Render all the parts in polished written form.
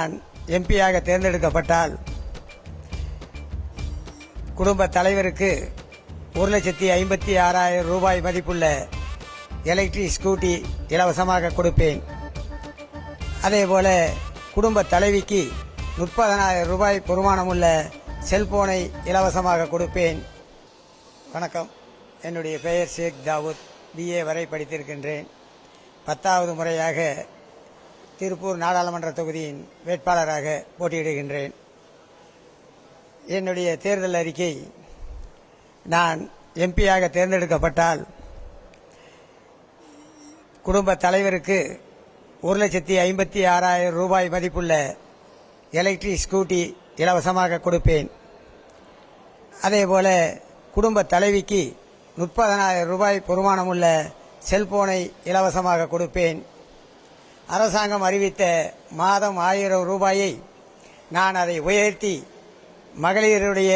நான் எம்பியாக தேர்ந்தெடுக்கப்பட்டால் குடும்ப தலைவருக்கு 1,56,000 ரூபாய் மதிப்புள்ள எலக்ட்ரிக் ஸ்கூட்டி இலவசமாக கொடுப்பேன். அதேபோல குடும்ப தலைவிக்கு 30,000 ரூபாய் வருமானமுள்ள செல்போனை இலவசமாக கொடுப்பேன். வணக்கம், என்னுடைய பெயர் ஷேக் தாவூத். BA வரை படித்திருக்கின்றேன். 10வது முறையாக திருப்பூர் நாடாளுமன்ற தொகுதியின் வேட்பாளராக போட்டியிடுகின்றேன். என்னுடைய தேர்தல் அறிக்கை, நான் எம்பியாக தேர்ந்தெடுக்கப்பட்டால் குடும்ப தலைவருக்கு 1,56,000 ரூபாய் மதிப்புள்ள எலக்ட்ரிக் ஸ்கூட்டி இலவசமாக கொடுப்பேன். அதேபோல குடும்ப தலைவிக்கு 30,000 ரூபாய் வருமானமுள்ள செல்போனை இலவசமாக கொடுப்பேன். அரசாங்கம் அறிவித்த மாதம் 1000 ரூபாயை நான் அதை உயர்த்தி மகளிருடைய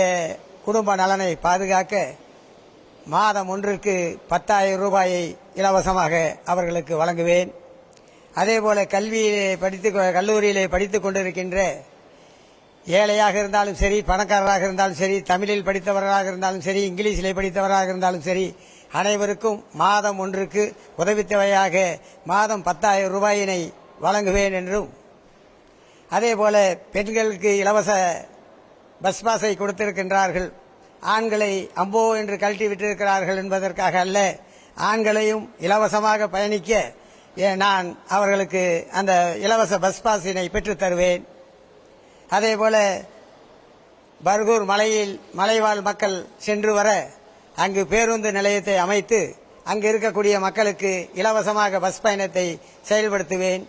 குடும்ப நலனை பாதுகாக்க மாதம் ஒன்றிற்கு 10,000 ரூபாயை இலவசமாக அவர்களுக்கு வழங்குவேன். அதேபோல கல்லூரியிலே படித்துக் கொண்டிருக்கின்ற ஏழையாக இருந்தாலும் சரி, பணக்காரராக இருந்தாலும் சரி, தமிழில் படித்தவர்களாக இருந்தாலும் சரி, இங்கிலீஷிலே படித்தவராக இருந்தாலும் சரி, அனைவருக்கும் மாதம் ஒன்றுக்கு உதவித்தொகையாக மாதம் 10,000 ரூபாயினை வழங்குவேன் என்றும், அதேபோல பெண்களுக்கு இலவச பஸ் பாஸை கொடுத்திருக்கின்றார்கள். ஆண்களை அம்போ என்று கழட்டி விட்டிருக்கிறார்கள் என்பதற்காக அல்ல, ஆண்களையும் இலவசமாக பயணிக்க நான் அவர்களுக்கு அந்த இலவச பஸ் பாஸினை பெற்றுத் தருவேன். அதேபோல பர்கூர் மலைவாழ் மக்கள் சென்று வர அங்கு பேருந்து நிலையத்தை அமைத்து அங்கு இருக்கக்கூடிய மக்களுக்கு இலவசமாக பஸ் பயணத்தை செயல்படுத்துவேன்.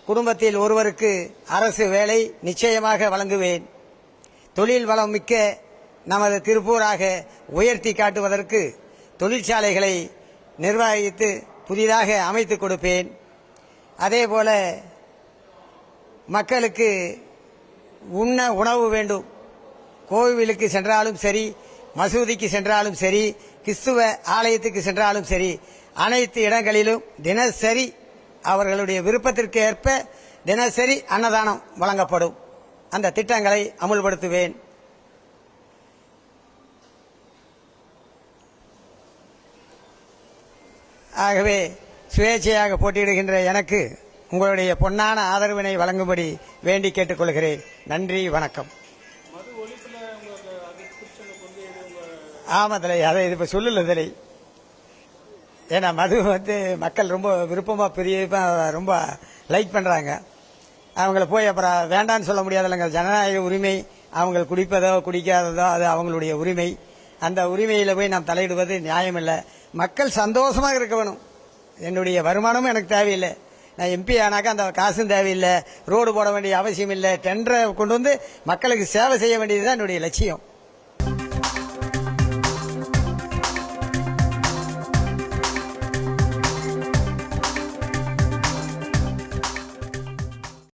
குடும்பத்தில் ஒருவருக்கு அரசு வேலை நிச்சயமாக வழங்குவேன். தொழில் வளம் மிக்க நமது திருப்பூராக உயர்த்தி காட்டுவதற்கு தொழிற்சாலைகளை நிர்வகித்து புதிதாக அமைத்துக் கொடுப்பேன். அதேபோல மக்களுக்கு உண்ண உணவு வேண்டும். கோவிலுக்கு சென்றாலும் சரி, மசூதிக்கு சென்றாலும் சரி, கிறிஸ்துவ ஆலயத்துக்கு சென்றாலும் சரி, அனைத்து இடங்களிலும் தினசரி அவர்களுடைய விருப்பத்திற்கு ஏற்ப தினசரி அன்னதானம் வழங்கப்படும். அந்த திட்டங்களை அமுல்படுத்துவேன். ஆகவே சுயேட்சையாக போட்டியிடுகின்ற எனக்கு உங்களுடைய பொன்னான ஆதரவினை வழங்கும்படி வேண்டி கேட்டுக்கொள்கிறேன். நன்றி, வணக்கம். ஆமாதில்லை, அதை இது இப்போ சொல்லலை. ஏன்னா மது மக்கள் ரொம்ப விருப்பமாக ரொம்ப லைக் பண்ணுறாங்க. அவங்கள போய் அப்புறம் வேண்டான்னு சொல்ல முடியாதுல்லங்க. ஜனநாயக உரிமை, அவங்க குடிப்பதோ குடிக்காததோ அது அவங்களுடைய உரிமை. அந்த உரிமையில் போய் நாம் தலையிடுவது நியாயமில்லை. மக்கள் சந்தோஷமாக இருக்க வேணும். என்னுடைய வருமானமும் எனக்கு தேவையில்லை. நான் MP ஆனாக்கா அந்த காசும் தேவையில்லை, ரோடு போட வேண்டிய அவசியம் இல்லை. டெண்டரை கொண்டு வந்து மக்களுக்கு சேவை செய்ய வேண்டியதுதான் என்னுடைய லட்சியம்.